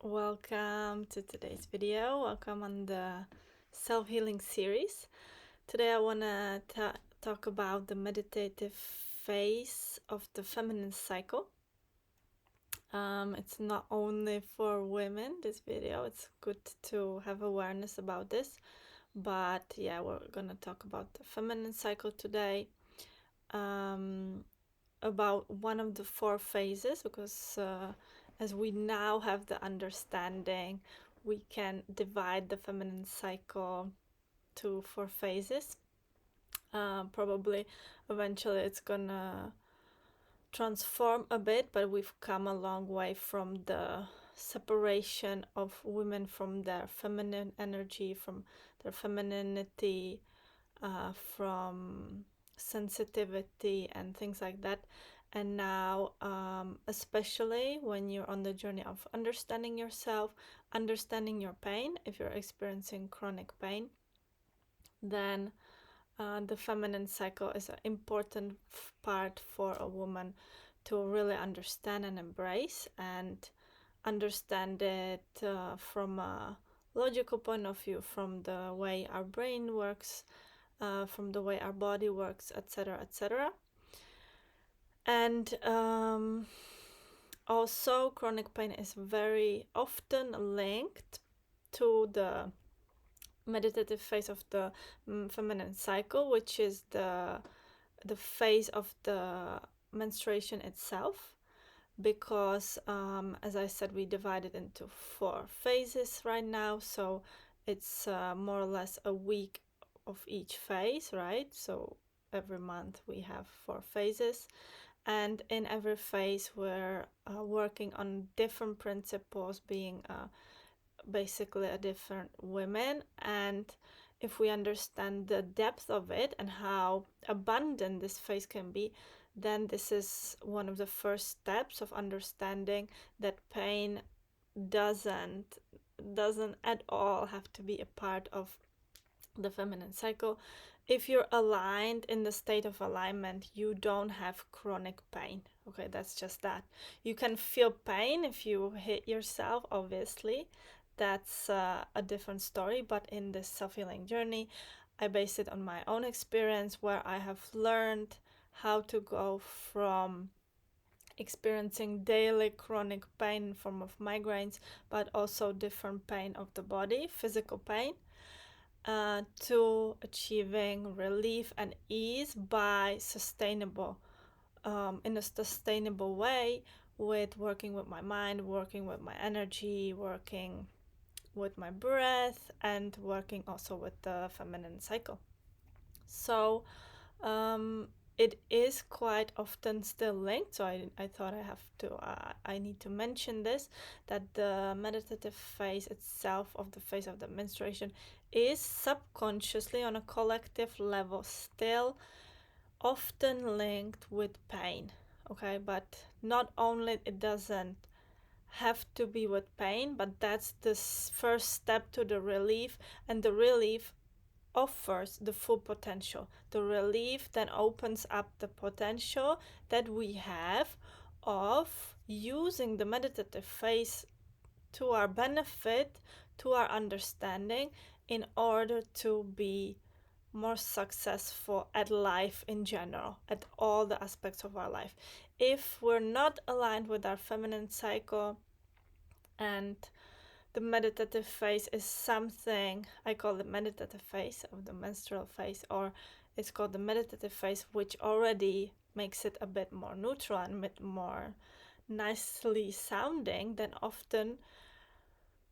Welcome to today's video. Welcome on the self-healing series. Today I want to talk about the meditative phase of the feminine cycle. It's not only for women, this video. It's good to have awareness about this. But yeah, we're going to talk about the feminine cycle today. About one of the 4 phases, because as we now have the understanding, we can divide the feminine cycle to 4 phases. Probably eventually it's gonna transform a bit, but we've come a long way from the separation of women from their feminine energy, from their femininity, from sensitivity and things like that. And now, especially when you're on the journey of understanding yourself, understanding your pain, if you're experiencing chronic pain, then the feminine cycle is an important part for a woman to really understand and embrace, and understand it from a logical point of view, from the way our brain works, from the way our body works, etc., etc. And also, chronic pain is very often linked to the meditative phase of the feminine cycle, which is the phase of the menstruation itself, because as I said, we divide it into 4 phases right now, so it's more or less a week of each phase, right? So every month we have 4 phases, and in every phase we're working on different principles, being basically a different women. And if we understand the depth of it and how abundant this phase can be, then this is one of the first steps of understanding that pain doesn't at all have to be a part of the feminine cycle. If you're aligned, in the state of alignment, you don't have chronic pain. Okay, that's just that. You can feel pain if you hit yourself, obviously. That's a different story, but in this self-healing journey, I base it on my own experience, where I have learned how to go from experiencing daily chronic pain in form of migraines, but also different pain of the body, physical pain, to achieving relief and ease by in a sustainable way, with working with my mind, working with my energy, working with my breath, and working also with the feminine cycle. So it is quite often still linked, so I thought I need to mention this, that the meditative phase itself, of the phase of the menstruation, is subconsciously on a collective level still often linked with pain. Okay, but not only it doesn't have to be with pain, but that's the first step to the relief, and the relief offers the full potential. The relief then opens up the potential that we have of using the meditative phase to our benefit, to our understanding, in order to be more successful at life in general, at all the aspects of our life. If we're not aligned with our feminine cycle, and the meditative phase is something I call the meditative phase of the menstrual phase, or it's called the meditative phase, which already makes it a bit more neutral and a bit more nicely sounding, then often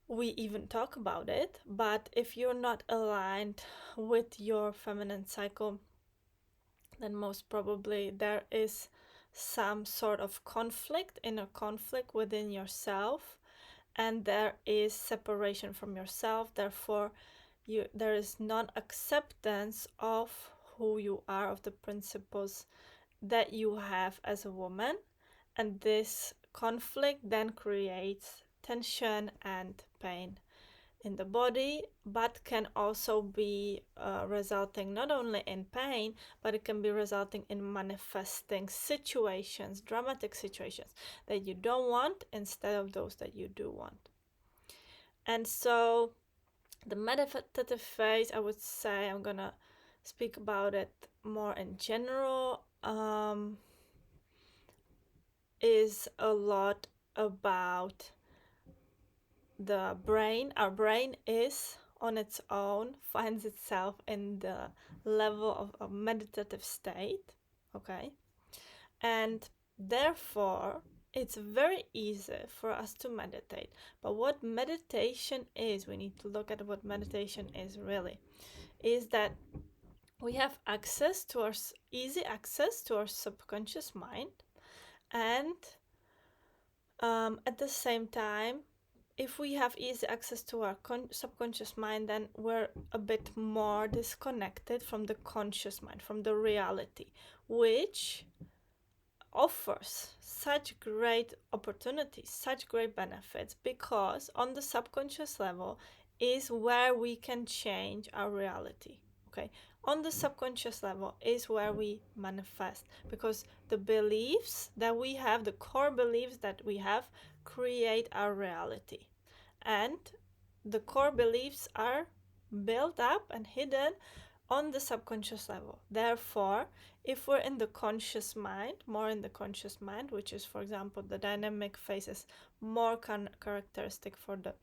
we even talk about it. But if you're not aligned with your feminine cycle, then most probably there is some sort of inner conflict within yourself, and there is separation from yourself. Therefore, there is non-acceptance of who you are, of the principles that you have as a woman, and this conflict then creates tension and pain in the body, but can also be resulting not only in pain, but it can be resulting in manifesting situations, dramatic situations that you don't want, instead of those that you do want. And so the meditative phase, I would say, I'm gonna speak about it more in general, is a lot about the brain. Our brain is on its own, finds itself in the level of a meditative state, okay? And therefore, it's very easy for us to meditate. But what meditation is, we need to look at what meditation is really, is that we have easy access to our subconscious mind, and at the same time, if we have easy access to our subconscious mind, then we're a bit more disconnected from the conscious mind, from the reality, which offers such great opportunities, such great benefits, because on the subconscious level is where we can change our reality. Okay, on the subconscious level is where we manifest, because the beliefs that we have, the core beliefs that we have, create our reality. And the core beliefs are built up and hidden on the subconscious level. Therefore, if we're in the conscious mind, more in the conscious mind, which is, for example, the dynamic phase is more characteristic for the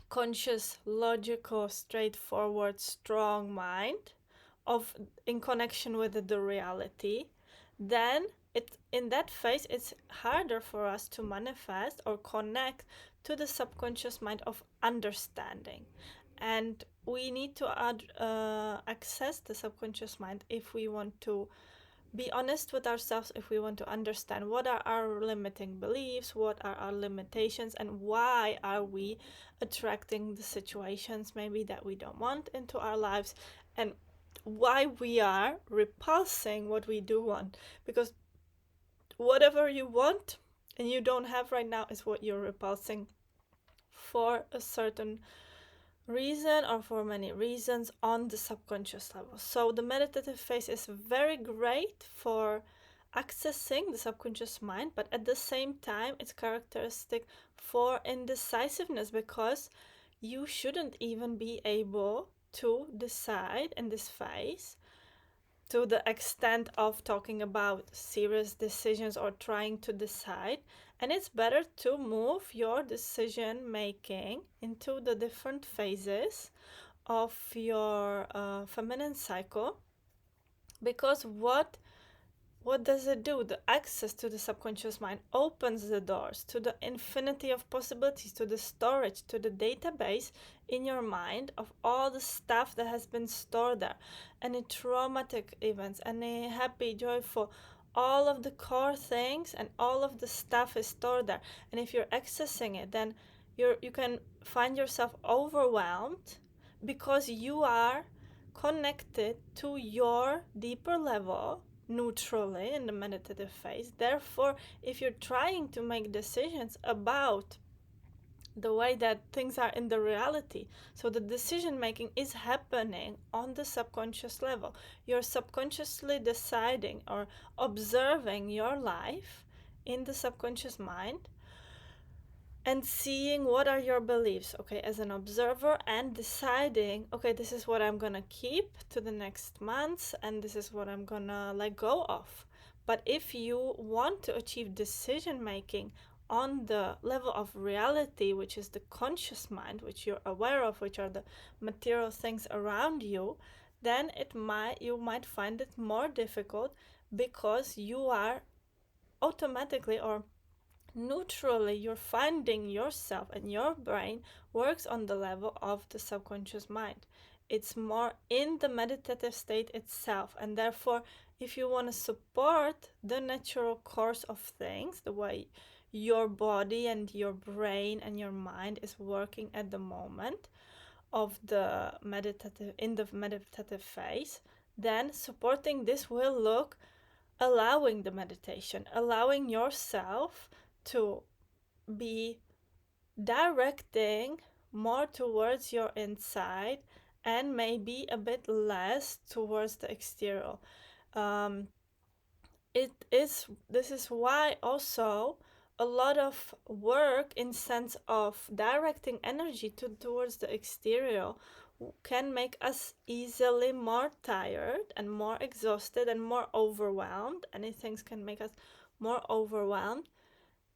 conscious, logical, straightforward, strong mind of in connection with the reality, then in that phase it's harder for us to manifest or connect to the subconscious mind of understanding. And we need to access the subconscious mind if we want to be honest with ourselves, if we want to understand what are our limiting beliefs, what are our limitations, and why are we attracting the situations maybe that we don't want into our lives, and why we are repulsing what we do want. Because whatever you want and you don't have right now is what you're repulsing for a certain reason or for many reasons on the subconscious level. So the meditative phase is very great for accessing the subconscious mind, but at the same time it's characteristic for indecisiveness, because you shouldn't even be able to decide in this phase to the extent of talking about serious decisions or trying to decide. And it's better to move your decision making into the different phases of your feminine cycle, because what does it do? The access to the subconscious mind opens the doors to the infinity of possibilities, to the storage, to the database in your mind of all the stuff that has been stored there. Any traumatic events, any happy, joyful, all of the core things and all of the stuff is stored there. And if you're accessing it, then you can find yourself overwhelmed because you are connected to your deeper level neutrally in the meditative phase. Therefore, if you're trying to make decisions about the way that things are in the reality, so the decision making is happening on the subconscious level. You're subconsciously deciding or observing your life in the subconscious mind and seeing what are your beliefs, okay, as an observer, and deciding, okay, this is what I'm gonna keep to the next months and this is what I'm gonna let go of. But if you want to achieve decision making on the level of reality, which is the conscious mind, which you're aware of, which are the material things around you, then you might find it more difficult, because you are automatically or neutrally, you're finding yourself, and your brain works on the level of the subconscious mind. It's more in the meditative state itself, and therefore, if you want to support the natural course of things, the way your body and your brain and your mind is working at the moment of the meditative phase, then supporting this will look allowing the meditation, allowing yourself to be directing more towards your inside and maybe a bit less towards the exterior. This is why also a lot of work in sense of directing energy towards the exterior can make us easily more tired and more exhausted and more overwhelmed. Anything can make us more overwhelmed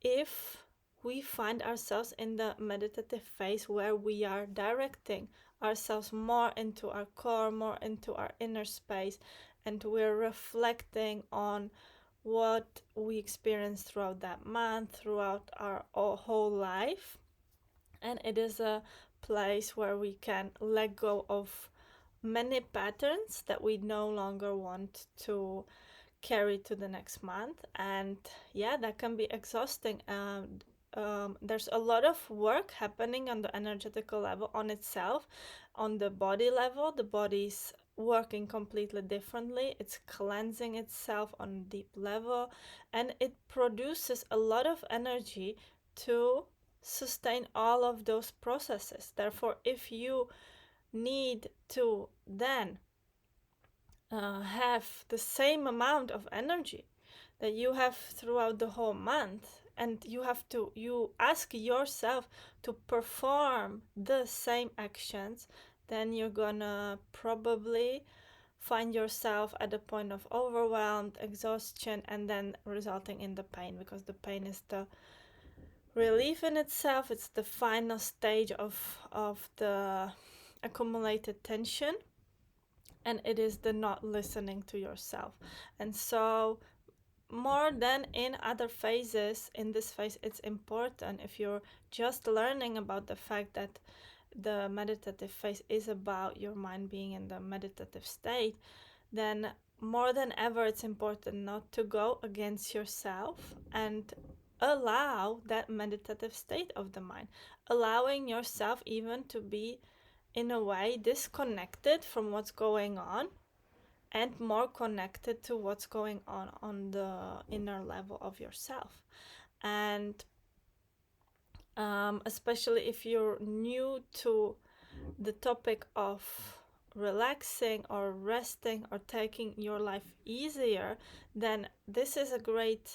if we find ourselves in the meditative phase where we are directing ourselves more into our core, more into our inner space, and we're reflecting on what we experienced throughout that month, throughout our whole life. And it is a place where we can let go of many patterns that we no longer want to carry to the next month. And yeah, that can be exhausting. There's a lot of work happening on the energetical level on itself. On the body level, the body's working completely differently. It's cleansing itself on a deep level, and it produces a lot of energy to sustain all of those processes. Therefore, if you need to then have the same amount of energy that you have throughout the whole month, and you ask yourself to perform the same actions, then you're gonna probably find yourself at a point of overwhelmed exhaustion, and then resulting in the pain, because the pain is the relief in itself. It's the final stage of the accumulated tension, and it is the not listening to yourself. And so more than in other phases, in this phase it's important, if you're just learning about the fact that the meditative phase is about your mind being in the meditative state, then more than ever it's important not to go against yourself and allow that meditative state of the mind, allowing yourself even to be in a way disconnected from what's going on and more connected to what's going on the inner level of yourself. And especially if you're new to the topic of relaxing or resting or taking your life easier, then this is a great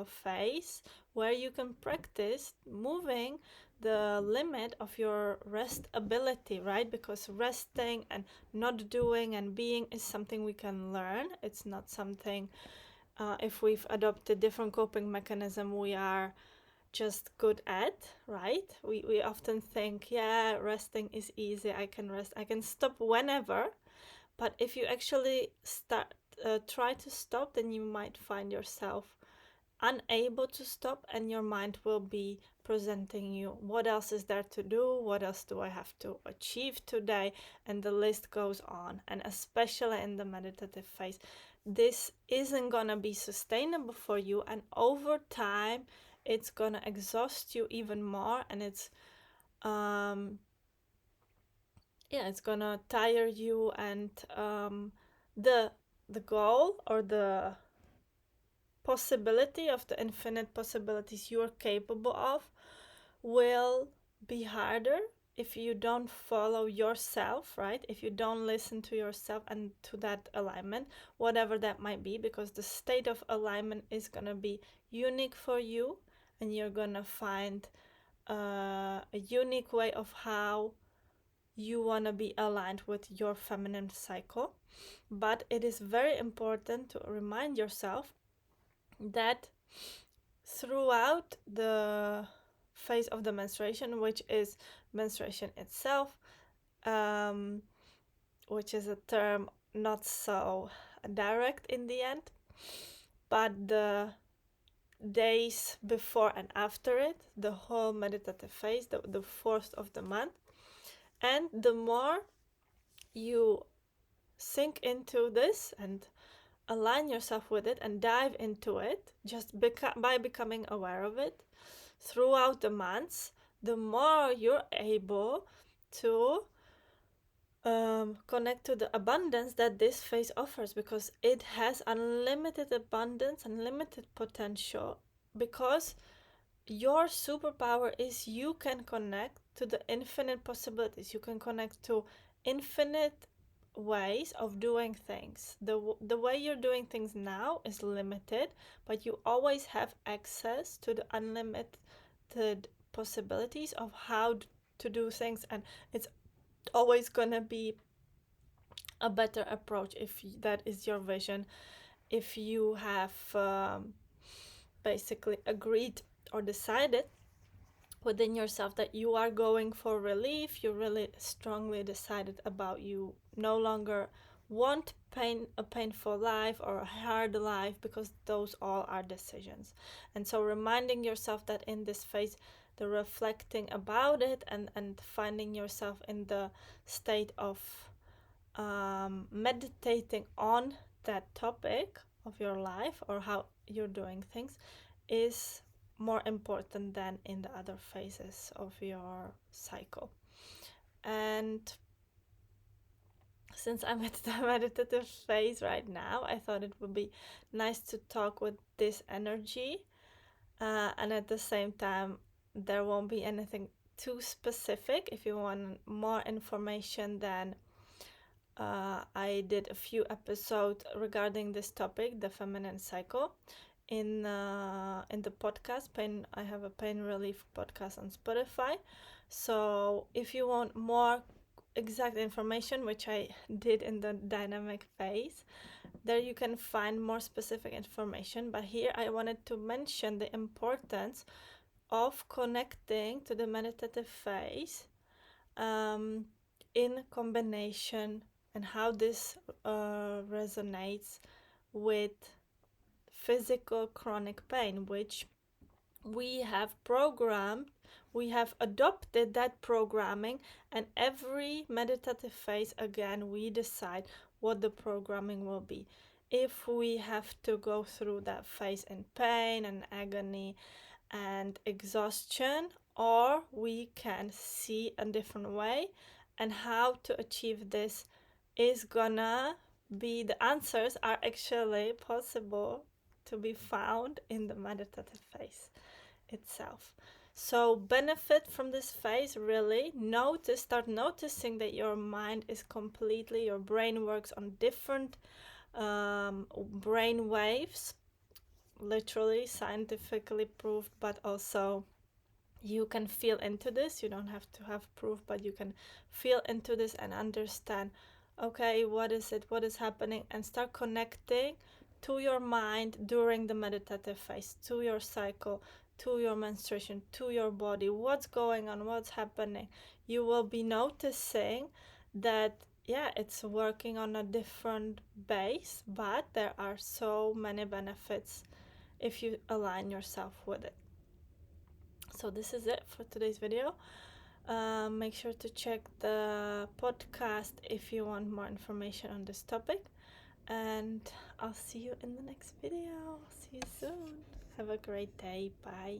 phase where you can practice moving the limit of your rest ability, right? Because resting and not doing and being is something we can learn. It's not something, if we've adopted different coping mechanism, we are just good at, right? We often think, yeah, resting is easy, I can rest, I can stop whenever. But if you actually try to stop, then you might find yourself unable to stop, and your mind will be presenting you what else is there to do, what else do I have to achieve today, and the list goes on. And especially in the meditative phase, this isn't gonna be sustainable for you, and over time it's gonna exhaust you even more, and it's it's gonna tire you. And the goal, or the possibility of the infinite possibilities you are capable of, will be harder if you don't follow yourself, right? If you don't listen to yourself and to that alignment, whatever that might be, because the state of alignment is gonna be unique for you, and you're gonna find a unique way of how you want to be aligned with your feminine cycle. But it is very important to remind yourself that throughout the phase of the menstruation, which is menstruation itself, which is a term not so direct in the end, but the days before and after it, the whole meditative phase, the fourth of the month. And the more you sink into this and align yourself with it and dive into it, just by becoming aware of it throughout the months, the more you're able to connect to the abundance that this phase offers, because it has unlimited abundance, unlimited potential, because your superpower is you can connect to the infinite possibilities. You can connect to infinite ways of doing things. The way you're doing things now is limited, but you always have access to the unlimited possibilities of how to do things, and it's always gonna be a better approach if that is your vision. If you have basically agreed or decided within yourself that you are going for relief, you really strongly decided about you no longer want a painful life or a hard life, because those all are decisions. And so reminding yourself that in this phase, the reflecting about it and finding yourself in the state of meditating on that topic of your life or how you're doing things is more important than in the other phases of your cycle. And since I'm at the meditative phase right now, I thought it would be nice to talk with this energy, and at the same time there won't be anything too specific. If you want more information, then I did a few episodes regarding this topic, the feminine cycle, in the podcast pain. I have a pain relief podcast on Spotify. So if you want more exact information, which I did in the dynamic phase, there you can find more specific information. But here I wanted to mention the importance of connecting to the meditative phase in combination, and how this resonates with physical chronic pain, which we have programmed, we have adopted that programming, and every meditative phase, again, we decide what the programming will be. If we have to go through that phase in pain and agony and exhaustion, or we can see a different way, and how to achieve this is gonna be, the answers are actually possible to be found in the meditative phase itself. So benefit from this phase, really start noticing that your mind is completely, your brain works on different brain waves, literally scientifically proved, but also you can feel into this. You don't have to have proof, but you can feel into this and understand, okay, what is happening, and start connecting to your mind during the meditative phase, to your cycle, to your menstruation, to your body, what's going on, what's happening. You will be noticing that, yeah, it's working on a different base, but there are so many benefits if you align yourself with it. So this is it for today's video. Make sure to check the podcast if you want more information on this topic, and I'll see you in the next video. See you soon. Have a great day. Bye.